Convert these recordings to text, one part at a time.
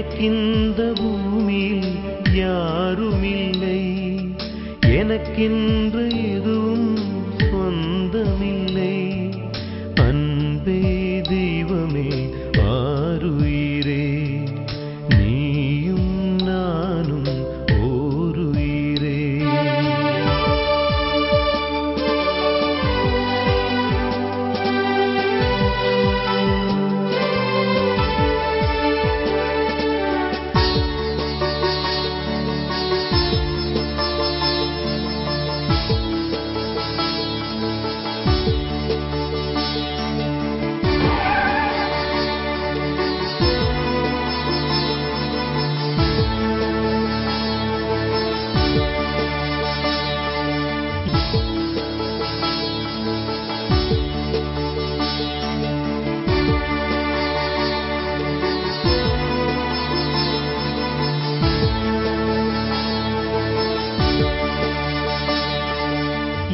எனக்கிந்த பூமியில் யாருமில்லை, எனக்கென்று எதுவும் சொந்தமில்லை. அன்பே தெய்வமே ஆருயிரே, நீயும் நானும் ஓருயிரே.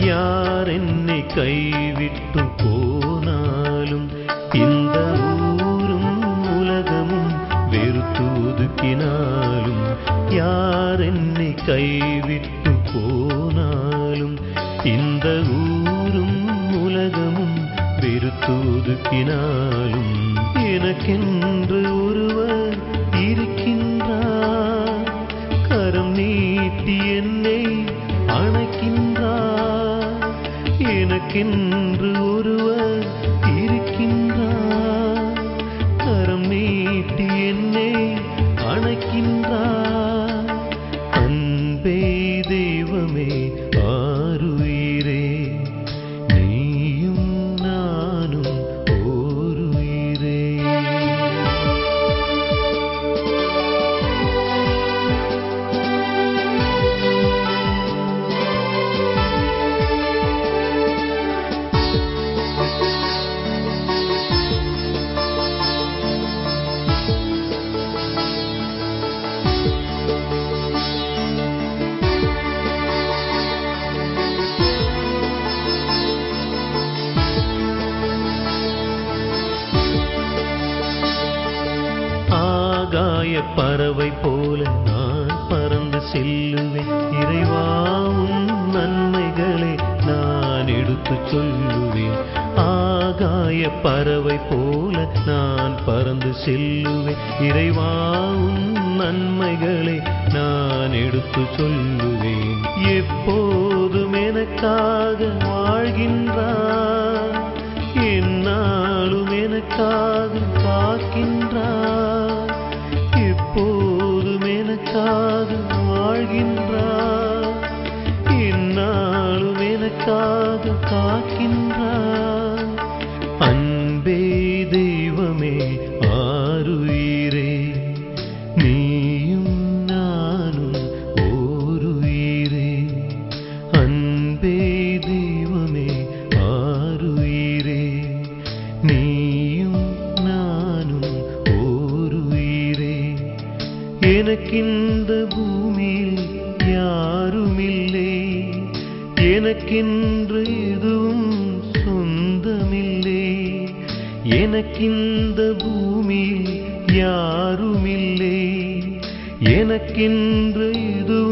யார் என்னை கைவிட்டு போனாலும் இந்த ஊரும் உலகமும் வெறுத்து ஒதுக்கினாலும், யார் என்னை கைவிட்டு போனாலும் இந்த ஊரும் உலகமும் வெறுத்து ஒதுக்கினாலும், எனக்கென்று ஒருவர் இருக்கின்றார், கரம் நீட்டி என்னை அணைக்கின்றார். எனக்கென்று ஒருவர் இருக்கின்றார், கரம் நீட்டி என்னை அணைக்கின்றார். அன்பே தெய்வமே ஆருயிரே, நீயும் நானும் ஓருயிரே. ஆகாய பறவை போல நான் பறந்து செல்லுவேன், இறைவா உன் நன்மைகளை நான் எடுத்து சொல்லுவேன். ஆகாய பறவை போல நான் பறந்து செல்லுவேன், இறைவா உன் நன்மைகளை நான் எடுத்து சொல்லுவேன். எப்போதும் எனக்காக வாழ்கின்றார், என்னாலும் எனக்காக காக்கின்றார். எப்போதும் எனக்காக வாழ்கின்றார், என்னாலும் எனக்காக காக்கின்றார். அன்பே தெய்வமே ஆருயிரே, நீயும் நானும் ஓருயிரே. அன்பே தெய்வமே ஆருயிரே, நீயும் நானும் ஓருயிரே. எனக்கிந்த பூமியில் யாருமில்லை, எனக்கென்று எதுவும் சொந்தமில்லை. எனக்கிந்த பூமியில் யாருமில்லை, எனக்கென்று எதுவும்